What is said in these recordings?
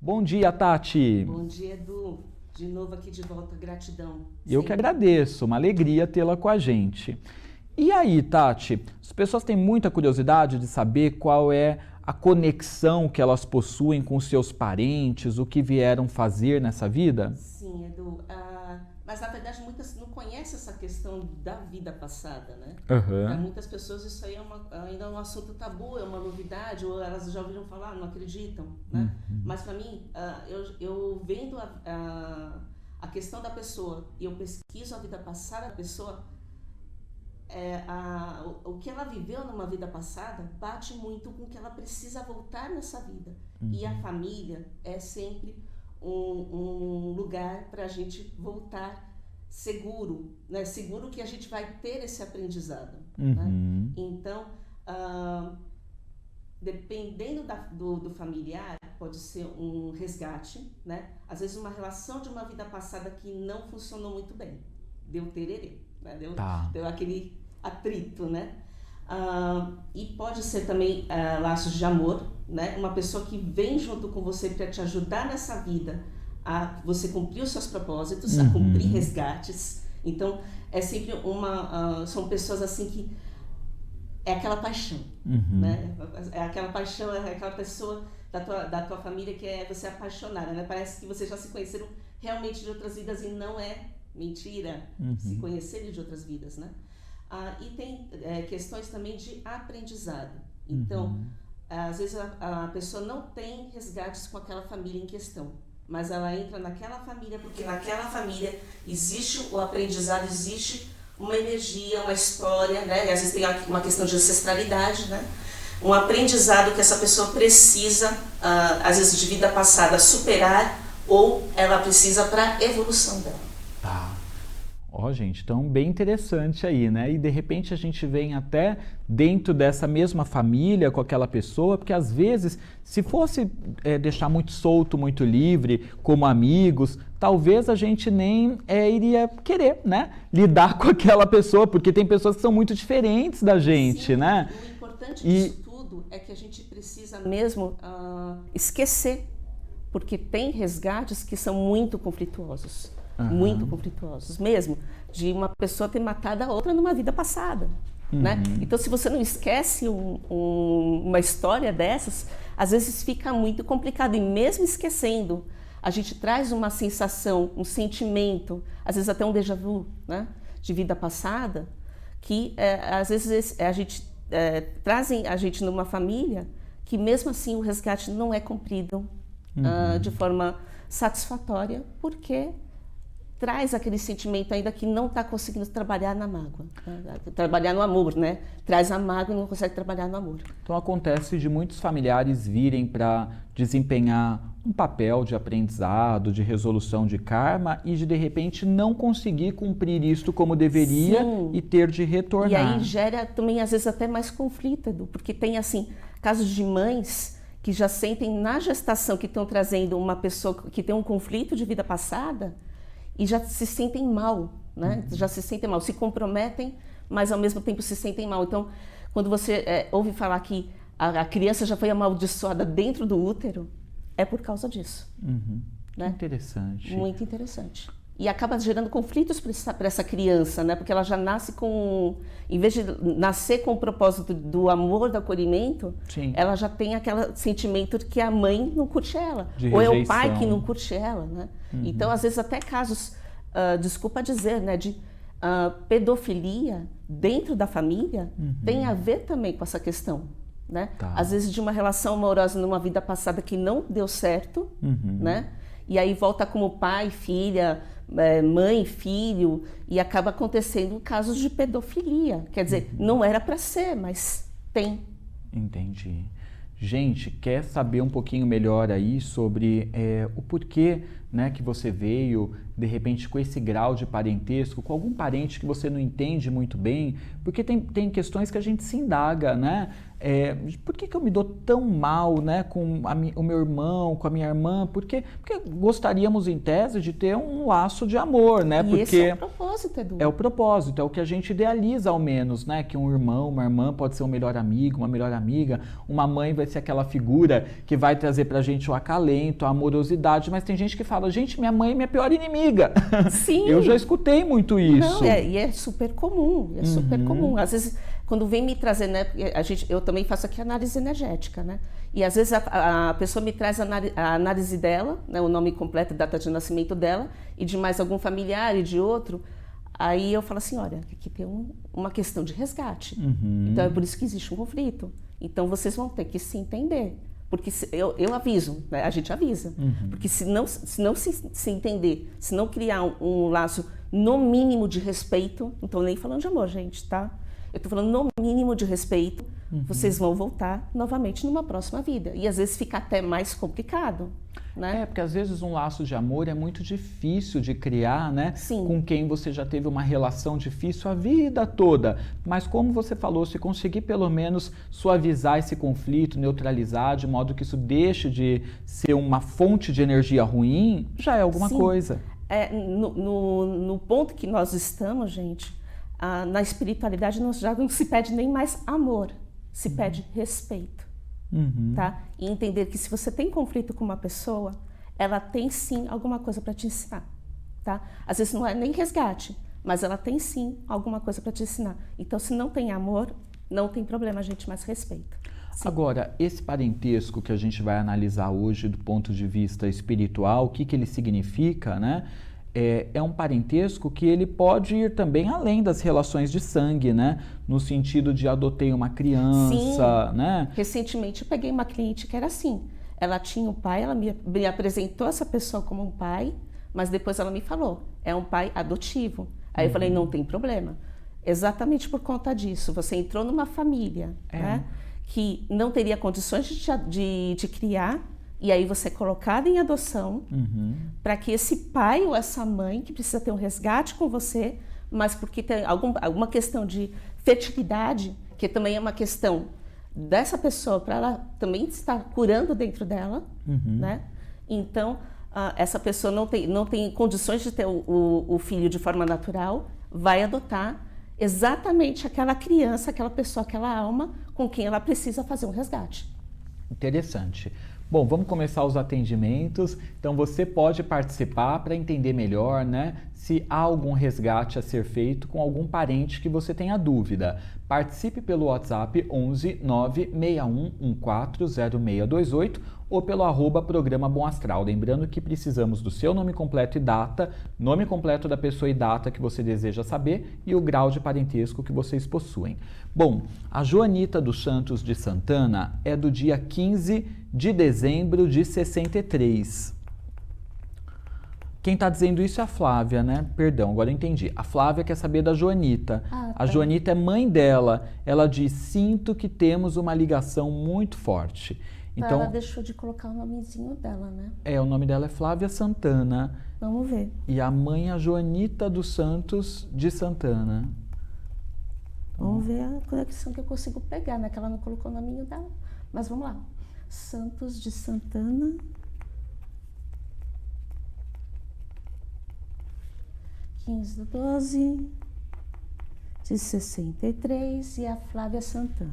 Bom dia, Tati. Bom dia, Edu. De novo aqui de volta, gratidão. Eu que agradeço, uma alegria tê-la com a gente. E aí, Tati, as pessoas têm muita curiosidade de saber qual é a conexão que elas possuem com seus parentes, o que vieram fazer nessa vida? Sim, Edu. Mas na verdade muitas não conhecem essa questão da vida passada, né? Para muitas pessoas isso aí ainda é um assunto tabu, é uma novidade, ou elas já ouviram falar, não acreditam, né? Mas para mim, eu vendo a questão da pessoa e eu pesquiso a vida passada da pessoa, o que ela viveu numa vida passada bate muito com o que ela precisa voltar nessa vida. E a família é sempre um lugar para a gente voltar seguro, né? Seguro que a gente vai ter esse aprendizado. Né? Então, dependendo do familiar, pode ser um resgate, né? Às vezes uma relação de uma vida passada que não funcionou muito bem, deu tererê, né? Deu aquele atrito, né? E pode ser também laços de amor, né? Uma pessoa que vem junto com você para te ajudar nessa vida a você cumprir os seus propósitos, a cumprir resgates. Então, é sempre são pessoas assim que é aquela paixão, né? É aquela paixão, é aquela pessoa da tua família que é você apaixonada, né? Parece que vocês já se conheceram realmente de outras vidas e não é mentira se conhecerem de outras vidas, né? E tem questões também de aprendizado. Então, às vezes a pessoa não tem resgates com aquela família em questão, mas ela entra naquela família porque naquela família existe o aprendizado, existe uma energia, uma história, né? E às vezes tem uma questão de ancestralidade, né? Um aprendizado que essa pessoa precisa, às vezes de vida passada, superar ou ela precisa para a evolução dela. Tá. Ó, gente, então bem interessante aí, né? E de repente a gente vem até dentro dessa mesma família com aquela pessoa, porque às vezes, se fosse deixar muito solto, muito livre, como amigos, talvez a gente nem iria querer, né? Lidar com aquela pessoa, porque tem pessoas que são muito diferentes da gente, Sim, né? O importante disso tudo é que a gente precisa mesmo esquecer, porque tem resgates que são muito conflituosos. Muito conflituosos mesmo, de uma pessoa ter matado a outra numa vida passada, né? Então, se você não esquece uma história dessas, às vezes fica muito complicado, e mesmo esquecendo, a gente traz uma sensação, um sentimento, às vezes até um déjà vu, né? De vida passada, que às vezes trazem a gente numa família que mesmo assim o resgate não é cumprido de forma satisfatória, porque traz aquele sentimento ainda que não está conseguindo trabalhar na mágoa, né? Trabalhar no amor, né? Traz a mágoa e não consegue trabalhar no amor. Então acontece de muitos familiares virem para desempenhar um papel de aprendizado, de resolução de karma e de repente não conseguir cumprir isto como deveria. Sim. E ter de retornar. E aí gera também às vezes até mais conflito, Edu, porque tem assim casos de mães que já sentem na gestação que estão trazendo uma pessoa que tem um conflito de vida passada e já se sentem mal, né? Já se sentem mal, se comprometem, mas ao mesmo tempo se sentem mal. Então, quando você ouve falar que a criança já foi amaldiçoada dentro do útero, é por causa disso. Né? Interessante. Muito interessante. E acaba gerando conflitos para essa criança, né? Porque ela já nasce em vez de nascer com o propósito do amor, do acolhimento, sim, ela já tem aquele sentimento de que a mãe não curte ela, ou é o pai que não curte ela, né? Então, às vezes até casos, desculpa dizer, né, de pedofilia dentro da família tem a ver também com essa questão, né? Às vezes de uma relação amorosa numa vida passada que não deu certo, né? E aí volta como pai, filha, mãe, filho, e acaba acontecendo casos de pedofilia. Quer dizer, não era para ser, mas tem. Entendi. Gente, quer saber um pouquinho melhor aí sobre o porquê, né, que você veio, de repente, com esse grau de parentesco, com algum parente que você não entende muito bem? Porque tem questões que a gente se indaga, né? Por que eu me dou tão mal, né, com o meu irmão, com a minha irmã? Porque gostaríamos, em tese, de ter um laço de amor, né? Porque esse é o propósito, Edu. É o propósito, é o que a gente idealiza ao menos, né? Que um irmão, uma irmã pode ser um melhor amigo, uma melhor amiga, uma mãe vai ser aquela figura que vai trazer pra gente o acalento, a amorosidade, mas tem gente que fala, gente, minha mãe é minha pior inimiga. Sim. Eu já escutei muito isso. Não, e é super comum, super comum. Às vezes, quando vem me trazer, né, eu também faço aqui análise energética, né? E às vezes a pessoa me traz a análise dela, né, o nome completo, data de nascimento dela, e de mais algum familiar e de outro. Aí eu falo assim, olha, aqui tem uma questão de resgate. Então é por isso que existe um conflito. Então vocês vão ter que se entender. Porque eu aviso, né? A gente avisa. Porque se não se entender, se não criar um laço no mínimo de respeito, não estou nem falando de amor, gente, tá? Eu estou falando no mínimo de respeito, vocês vão voltar novamente numa próxima vida. E às vezes fica até mais complicado, né? Porque às vezes um laço de amor é muito difícil de criar, né? Sim. Com quem você já teve uma relação difícil a vida toda. Mas como você falou, se conseguir pelo menos suavizar esse conflito, neutralizar, de modo que isso deixe de ser uma fonte de energia ruim, já é alguma coisa. No ponto que nós estamos, gente, na espiritualidade já não se pede nem mais amor, se pede respeito. Tá? E entender que se você tem conflito com uma pessoa, ela tem sim alguma coisa para te ensinar. Tá? Às vezes não é nem resgate, mas ela tem sim alguma coisa para te ensinar. Então, se não tem amor, não tem problema, gente, mas respeito. Sim. Agora, esse parentesco que a gente vai analisar hoje do ponto de vista espiritual, o que ele significa, né? É um parentesco que ele pode ir também além das relações de sangue, né? No sentido de adotei uma criança, Sim. né? Recentemente eu peguei uma cliente que era assim. Ela tinha um pai, ela me apresentou essa pessoa como um pai, mas depois ela me falou, é um pai adotivo. Aí eu falei, não tem problema. Exatamente por conta disso, você entrou numa família, né? Que não teria condições de criar, e aí você é colocado em adoção para que esse pai ou essa mãe, que precisa ter um resgate com você, mas porque tem alguma questão de fertilidade, que também é uma questão dessa pessoa, para ela também estar curando dentro dela, né? Então, essa pessoa não tem condições de ter o filho de forma natural, vai adotar exatamente aquela criança, aquela pessoa, aquela alma com quem ela precisa fazer um resgate. Interessante. Bom, vamos começar os atendimentos. Então você pode participar para entender melhor, né, se há algum resgate a ser feito com algum parente que você tenha dúvida. Participe pelo WhatsApp 11 96114 0628 ou pelo @programa Bom Astral. Lembrando que precisamos do seu nome completo e data, nome completo da pessoa e data que você deseja saber e o grau de parentesco que vocês possuem. Bom, a Joanita dos Santos de Santana é do dia 15 de dezembro de 63. Quem está dizendo isso é a Flávia, né? Perdão, agora eu entendi. A Flávia quer saber da Joanita. Tá. A Joanita é mãe dela. Ela diz, sinto que temos uma ligação muito forte. Então, ela deixou de colocar o nomezinho dela, né? O nome dela é Flávia Santana. Vamos ver. E a mãe é a Joanita dos Santos de Santana. Vamos ver a conexão que eu consigo pegar, né? Que ela não colocou o nominho dela. Mas vamos lá. Santos de Santana. (15 de 12 de 63) e a Flávia Santana.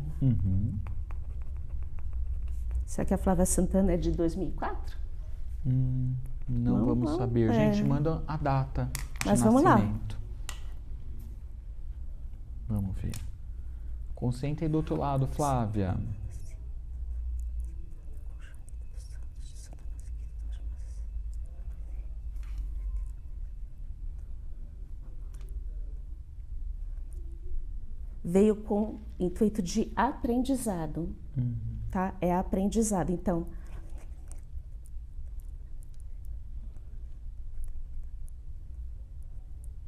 Será que a Flávia Santana é de 2004? Não vamos saber. Gente, manda a data de Mas vamos nascimento. Vamos ver. Concentre aí do outro lado, Flávia. Veio com intuito de aprendizado, tá? É aprendizado. Então,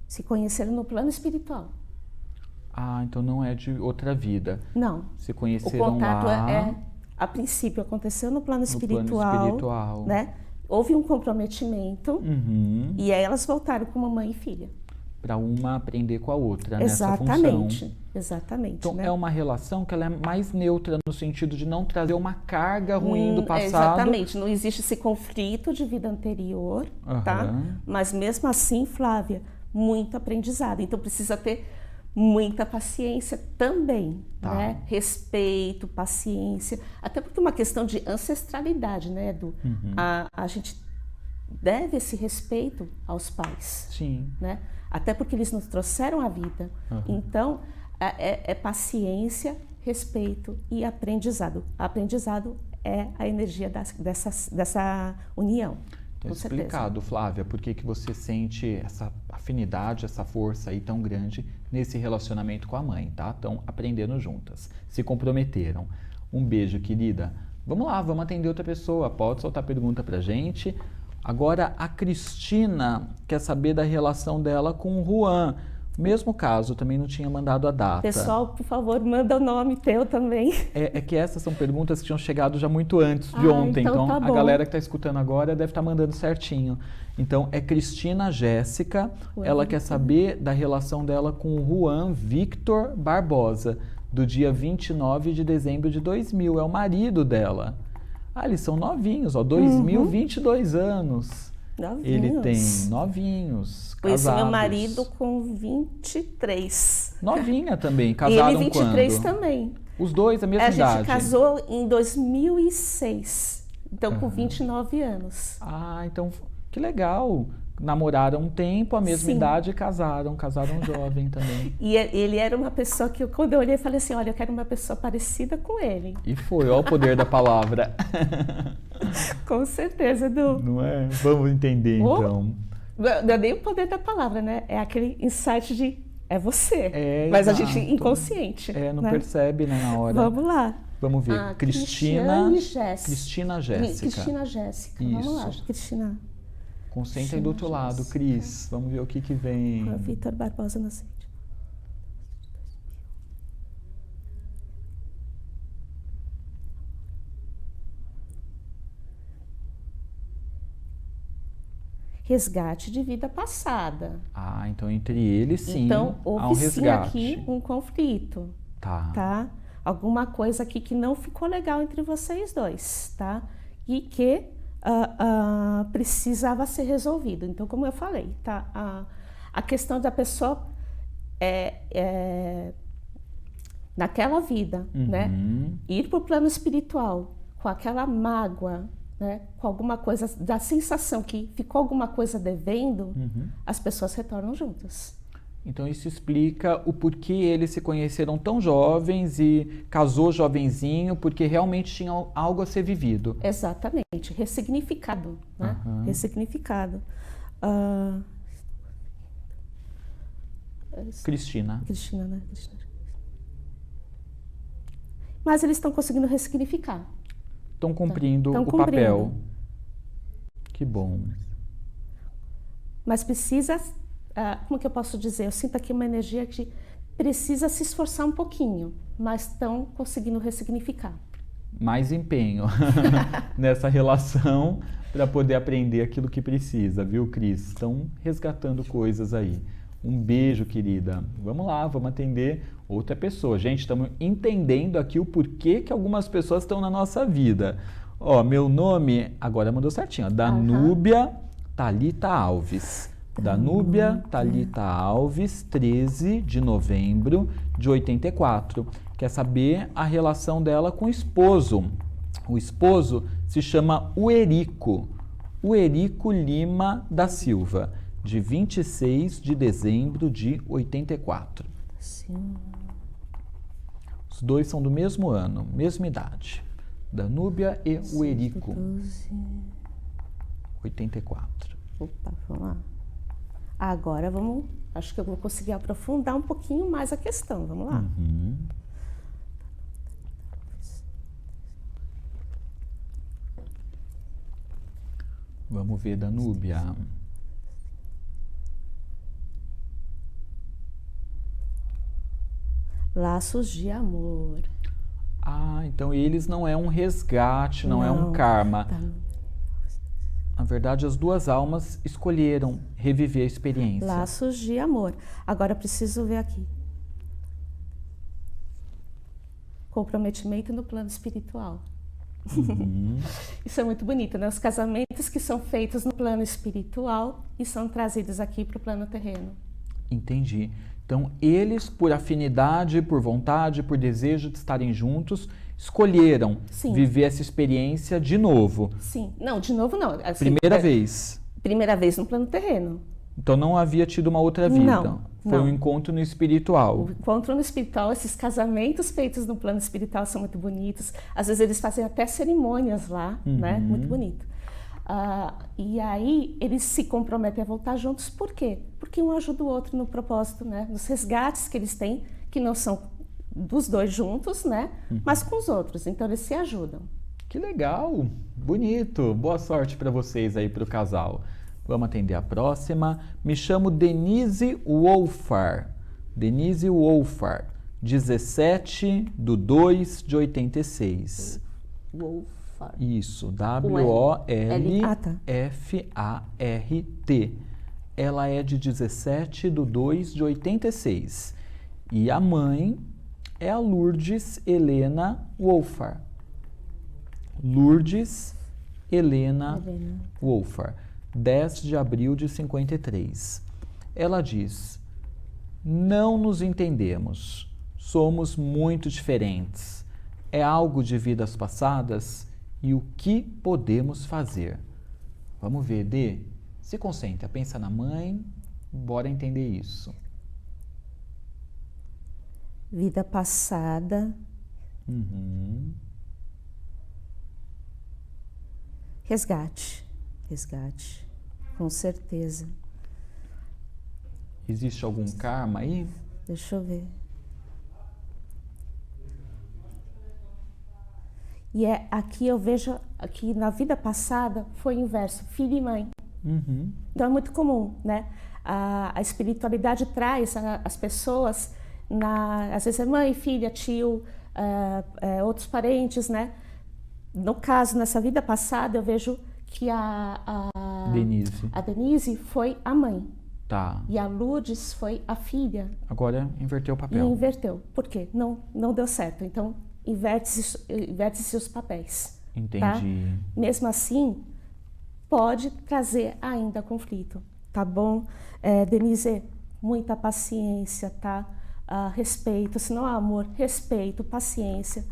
se conheceram no plano espiritual. Ah, então não é de outra vida. Não. Se conheceram o contato lá... a princípio, aconteceu no plano espiritual, né? Houve um comprometimento e aí elas voltaram como mãe e filha. para uma aprender com a outra nessa função. Exatamente. Então, né? é uma relação que ela é mais neutra no sentido de não trazer uma carga ruim do passado. Exatamente, não existe esse conflito de vida anterior, tá? Mas mesmo assim, Flávia, muito aprendizado. Então, precisa ter muita paciência também, né? Respeito, paciência, até porque é uma questão de ancestralidade, né, Edu? A gente deve esse respeito aos pais. Sim. Né? Até porque eles nos trouxeram a vida. Então, é paciência, respeito e aprendizado. Aprendizado é a energia dessa união. Então, explicado, Flávia, por que você sente essa afinidade, essa força aí tão grande nesse relacionamento com a mãe, tá? Estão aprendendo juntas, se comprometeram. Um beijo, querida. Vamos lá, vamos atender outra pessoa. Pode soltar pergunta pra gente. Agora, a Cristina quer saber da relação dela com o Juan. Mesmo caso, também não tinha mandado a data. Pessoal, por favor, manda o nome teu também. É que essas são perguntas que tinham chegado já muito antes de ontem. Então tá a galera que está escutando agora deve estar mandando certinho. Então, é Cristina Jéssica. Ela quer saber da relação dela com o Juan Victor Barbosa, do dia 29 de dezembro de 2000. É o marido dela. Ah, eles são novinhos, ó, 2022 anos. Novinhos. Ele tem novinhos, Conheci casados. meu marido com 23. Novinha também, casaram ele 23 quando? também. Os dois, a mesma idade. A gente casou em 2006, então com 29 anos. Ah, então que legal. Namoraram um tempo, a mesma idade e casaram jovem também. E ele era uma pessoa que, quando eu olhei, falei assim, olha, eu quero uma pessoa parecida com ele. E foi, olha o poder da palavra. Com certeza, Edu. Não é? Vamos entender, então. Não é nem o poder da palavra, né? É aquele insight de, é você. Mas exato. a gente inconsciente. Não né? percebe, né, na hora. Vamos lá. Vamos ver. Cristina Jéssica. Cristina Jéssica. Isso. Vamos lá, Cristina. Concentra aí do outro lado, Cris. Vamos ver o que vem. Vitor Barbosa Nascente. Resgate de vida passada. Ah, então entre eles sim então, há um houve resgate. sim aqui um conflito. Tá? Alguma coisa aqui que não ficou legal entre vocês dois, tá? E que precisava ser resolvido. Então, como eu falei, tá? A questão da pessoa naquela vida, né? Ir para o plano espiritual com aquela mágoa, né? Com alguma coisa, da sensação que ficou alguma coisa devendo, as pessoas retornam juntas. Então isso explica o porquê eles se conheceram tão jovens e casou jovenzinho, porque realmente tinha algo a ser vivido. Exatamente, ressignificado, né? Ressignificado. Cristina, né? Cristina. Mas eles estão conseguindo ressignificar. Estão cumprindo o papel. Que bom. Mas precisa... como que eu posso dizer? Eu sinto aqui uma energia que precisa se esforçar um pouquinho, mas estão conseguindo ressignificar. Mais empenho nessa relação para poder aprender aquilo que precisa, viu, Cris? Estão resgatando coisas aí. Um beijo, querida. Vamos lá, vamos atender outra pessoa. Gente, estamos entendendo aqui o porquê que algumas pessoas estão na nossa vida. Ó, meu nome, agora mandou certinho, ó, Danúbia Thalita Alves. Danúbia Thalita Alves, 13 de novembro de 84. Quer saber a relação dela com o esposo. O esposo se chama Uerico Lima da Silva, de 26 de dezembro de 84. Sim. Os dois são do mesmo ano, mesma idade. Danúbia e Uerico. 84. Opa, vamos lá. Agora vamos, acho que eu vou conseguir aprofundar um pouquinho mais a questão, vamos lá. Vamos ver, Danúbia. Laços de amor. Ah, então eles não é um resgate, não é um karma. Na verdade, as duas almas escolheram reviver a experiência. Laços de amor. Agora, eu preciso ver aqui. Comprometimento no plano espiritual. Uhum. Isso é muito bonito, né? Os casamentos que são feitos no plano espiritual e são trazidos aqui para o plano terreno. Entendi. Então, eles, por afinidade, por vontade, por desejo de estarem juntos, escolheram viver essa experiência de novo. Sim. Não, de novo não. Assim, primeira vez. Primeira vez no plano terreno. Então, não havia tido uma outra vida. Não. Foi um encontro no espiritual. O encontro no espiritual, esses casamentos feitos no plano espiritual são muito bonitos. Às vezes eles fazem até cerimônias lá, né? Muito bonito. E aí eles se comprometem a voltar juntos. Por quê? Porque um ajuda o outro no propósito, né? Nos resgates que eles têm, que não são dos dois juntos, né? Mas com os outros. Então eles se ajudam. Que legal! Bonito! Boa sorte para vocês aí, para o casal. Vamos atender a próxima. Me chamo Denise Wolfar. Denise Wolfar, 17/2/86. Wolfar. Isso, WOLFART. Ela é de 17/2/86. E a mãe é a Lourdes Helena Wolfar. Lourdes Helena Wolfar. 10 de abril de 53. Ela diz: não nos entendemos, somos muito diferentes. É algo de vidas passadas e o que podemos fazer? Vamos ver, Dê. Se concentra, pensa na mãe, bora entender isso. Vida passada. Resgate. Resgate, com certeza. Existe algum karma aí? Deixa eu ver. E aqui eu vejo que na vida passada foi o inverso, filho e mãe. Então é muito comum, né? A espiritualidade traz as pessoas, às vezes é mãe, filha, tio, outros parentes, né? No caso, nessa vida passada, eu vejo que a Denise foi a mãe. Tá. E a Lourdes foi a filha. Inverteu o papel. E inverteu. Por quê? Não deu certo. Então, inverte-se os papéis. Entendi. Tá? Mesmo assim, pode trazer ainda conflito. Tá bom? Denise, muita paciência, tá? Respeito. Se não há amor, respeito, paciência.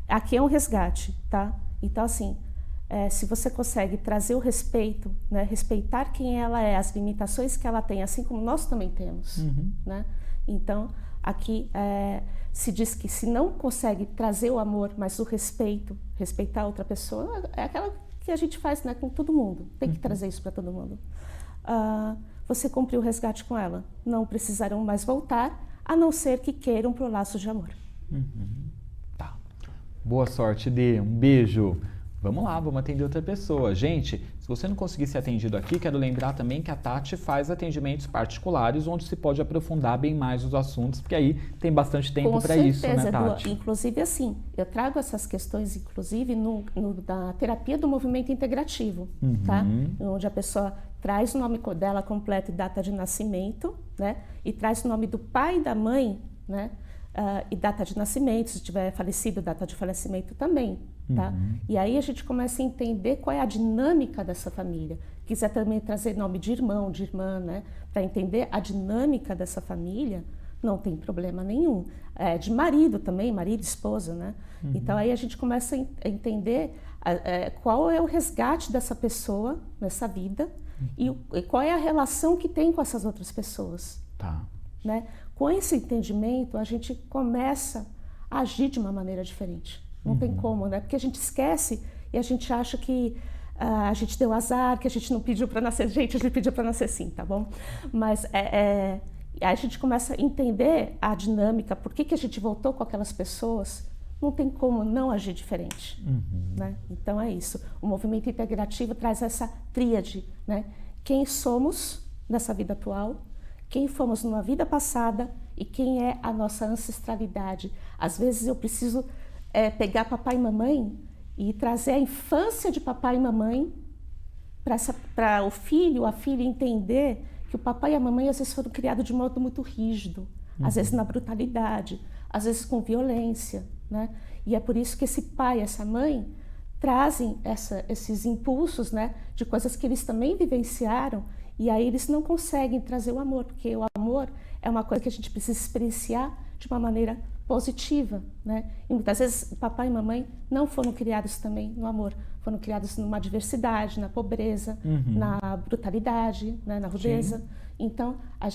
Aqui é um resgate, tá? Então, assim... se você consegue trazer o respeito, né, respeitar quem ela é, as limitações que ela tem, assim como nós também temos, né? Então, aqui se diz que se não consegue trazer o amor, mas o respeito, respeitar a outra pessoa, é aquela que a gente faz, né, com todo mundo, tem que trazer isso para todo mundo. Você cumpriu o resgate com ela, não precisarão mais voltar, a não ser que queiram pro laço de amor. Tá. Boa sorte, Dê. Um beijo. Vamos lá, vamos atender outra pessoa. Gente, se você não conseguir ser atendido aqui, quero lembrar também que a Tati faz atendimentos particulares, onde se pode aprofundar bem mais os assuntos, porque aí tem bastante tempo para isso, né, Tati? Inclusive, assim, eu trago essas questões, inclusive, na terapia do movimento integrativo, tá? Onde a pessoa traz o nome dela completo e data de nascimento, né? E traz o nome do pai e da mãe, né? E data de nascimento, se tiver falecido, data de falecimento também, tá? E aí a gente começa a entender qual é a dinâmica dessa família. Quiser também trazer nome de irmão, de irmã, né? Para entender a dinâmica dessa família, não tem problema nenhum. De marido também, marido, esposa, né? Então aí a gente começa a entender qual é o resgate dessa pessoa nessa vida e qual é a relação que tem com essas outras pessoas. Tá. Né? Com esse entendimento, a gente começa a agir de uma maneira diferente. Não tem como, né? Porque a gente esquece e a gente acha que a gente deu azar, que a gente não pediu para nascer. Gente, a gente pediu para nascer sim, tá bom? Mas aí a gente começa a entender a dinâmica, por que a gente voltou com aquelas pessoas. Não tem como não agir diferente. Né? Então é isso. O movimento integrativo traz essa tríade, né? Quem somos nessa vida atual, quem fomos numa vida passada e quem é a nossa ancestralidade. Às vezes eu preciso pegar papai e mamãe e trazer a infância de papai e mamãe para o filho, a filha entender que o papai e a mamãe às vezes foram criados de modo muito rígido, às vezes na brutalidade, às vezes com violência, né? E é por isso que esse pai, essa mãe, trazem esses impulsos, né, de coisas que eles também vivenciaram, e aí eles não conseguem trazer o amor, porque o amor é uma coisa que a gente precisa experienciar de uma maneira positiva, né? E muitas vezes papai e mamãe não foram criados também no amor, foram criados numa diversidade, na pobreza, na brutalidade, né, na rudeza. Sim. Então a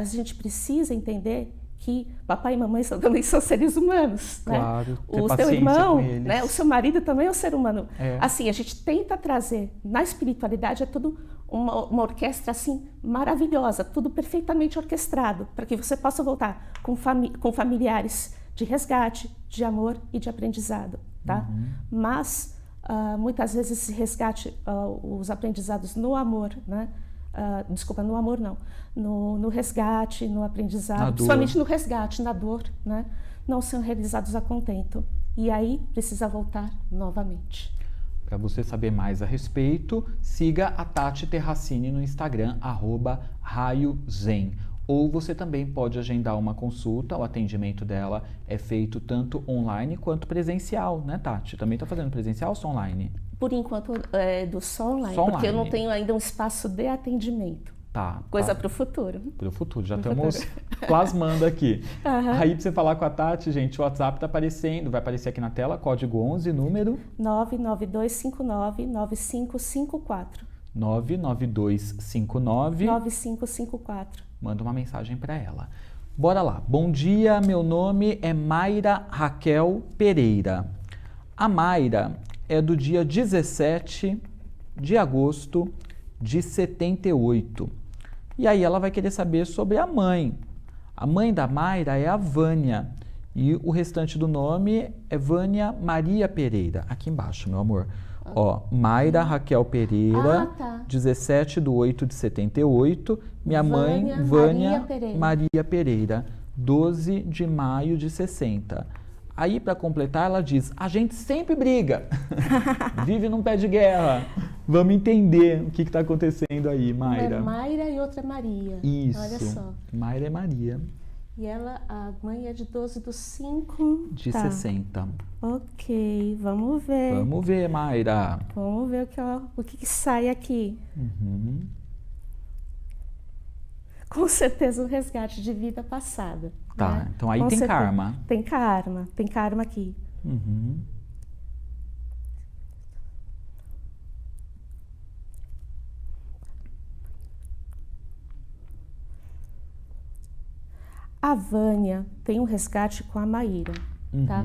gente precisa entender que papai e mamãe também são seres humanos, claro, né? O seu irmão, né, o seu marido também é um ser humano. Assim, a gente tenta trazer na espiritualidade, é tudo uma orquestra assim maravilhosa, tudo perfeitamente orquestrado, para que você possa voltar com familiares de resgate, de amor e de aprendizado, tá? Mas muitas vezes esse resgate, os aprendizados no amor, né? Desculpa, no amor não, no resgate, no aprendizado, principalmente no resgate, na dor, né? Não são realizados a contento. E aí precisa voltar novamente. Para você saber mais a respeito, siga a Tati Terracini no Instagram, @raiozen. Ou você também pode agendar uma consulta, o atendimento dela é feito tanto online quanto presencial, né, Tati? Também está fazendo presencial ou só online? Por enquanto é só online, porque eu não tenho ainda um espaço de atendimento. Tá. Coisa para o futuro. Para o futuro, já estamos plasmando aqui. Aí para você falar com a Tati, gente, o WhatsApp está aparecendo, vai aparecer aqui na tela, código 11, número 99259-9554. 99259-9554. Manda uma mensagem para ela. Bora lá. Bom dia, meu nome é Mayra Raquel Pereira. A Mayra é do dia 17 de agosto de 78. E aí ela vai querer saber sobre a mãe. A mãe da Mayra é a Vânia. E o restante do nome é Vânia Maria Pereira. Aqui embaixo, meu amor. Ó, Mayra Raquel Pereira, 17/8/78. Minha mãe, Vânia Maria Pereira, 12 de maio de 60. Aí, para completar, ela diz, a gente sempre briga, vive num pé de guerra. Vamos entender o que está acontecendo aí, Mayra. Uma é Mayra e outra é Maria. Isso, olha só. Mayra é Maria. E ela, a mãe é de 12/5 de 60. Ok, vamos ver. Vamos ver, Mayra. Vamos ver o que sai aqui. Com certeza um resgate de vida passada. Tá, né? Então aí tem karma. Tem karma aqui. A Vânia tem um resgate com a Maíra, tá?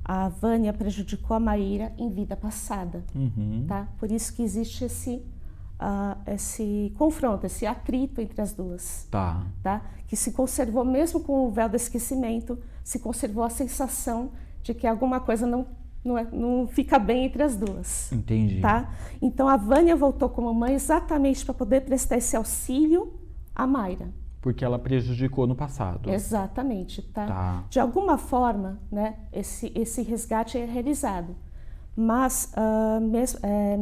A Vânia prejudicou a Maíra em vida passada, tá? Por isso que existe esse confronto, esse atrito entre as duas, tá? Que se conservou, mesmo com o véu do esquecimento, se conservou a sensação de que alguma coisa não fica bem entre as duas. Entendi. Tá? Então a Vânia voltou como mãe exatamente para poder prestar esse auxílio à Mayra. Porque ela prejudicou no passado. Exatamente, tá? De alguma forma, né, esse resgate é realizado, mas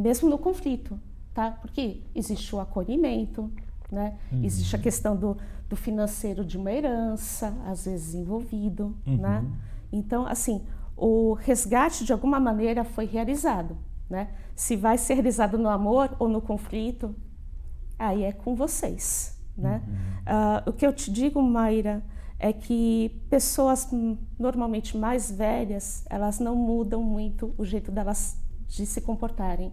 mesmo no conflito, tá? Porque existe o acolhimento, né? Existe a questão do financeiro de uma herança, às vezes envolvido, né? Então, assim, o resgate de alguma maneira foi realizado, né? Se vai ser realizado no amor ou no conflito, aí é com vocês. Né? O que eu te digo, Mayra, é que pessoas normalmente mais velhas, elas não mudam muito o jeito delas de se comportarem,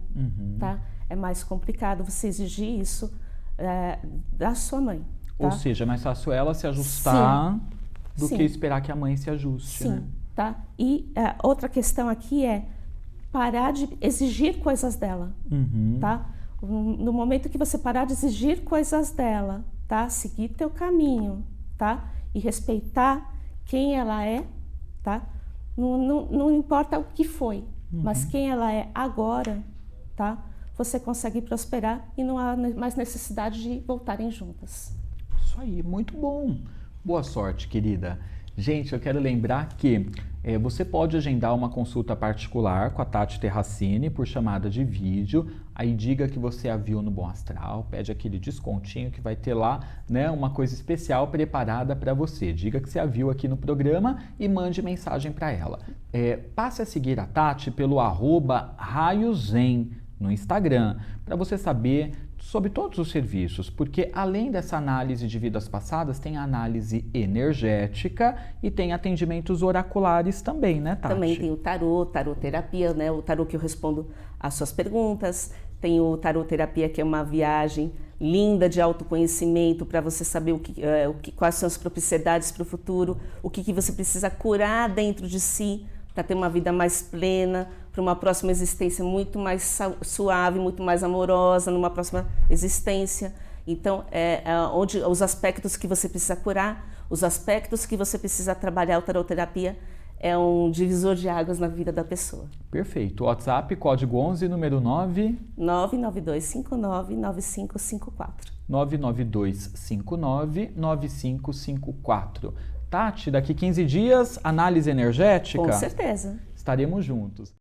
tá? É mais complicado você exigir isso da sua mãe. Tá? Ou seja, é mais fácil ela se ajustar do que esperar que a mãe se ajuste. Né? Tá? E outra questão aqui é parar de exigir coisas dela, tá? No momento que você parar de exigir coisas dela, tá? Seguir teu caminho, tá? E respeitar quem ela é, tá? Não importa o que foi, mas quem ela é agora, tá? Você consegue prosperar e não há mais necessidade de voltarem juntas. Isso aí, muito bom. Boa sorte, querida. Gente, eu quero lembrar que Você pode agendar uma consulta particular com a Tati Terracini por chamada de vídeo, aí diga que você a viu no Bom Astral, pede aquele descontinho que vai ter lá, né, uma coisa especial preparada para você. Diga que você a viu aqui no programa e mande mensagem para ela. Passe a seguir a Tati pelo @raiozen no Instagram, para você saber sobre todos os serviços, porque além dessa análise de vidas passadas, tem a análise energética e tem atendimentos oraculares também, né, Tati? Também tem o taroterapia, né? O tarô que eu respondo às suas perguntas. Tem o taroterapia, que é uma viagem linda de autoconhecimento para você saber quais são as propriedades para o futuro, o que você precisa curar dentro de si para ter uma vida mais plena, para uma próxima existência muito mais suave, muito mais amorosa, numa próxima existência. Então, onde os aspectos que você precisa curar, os aspectos que você precisa trabalhar, a taroterapia é um divisor de águas na vida da pessoa. Perfeito. WhatsApp, código 11, número 992599554. 992599554. Tati, daqui 15 dias, análise energética? Com certeza. Estaremos juntos.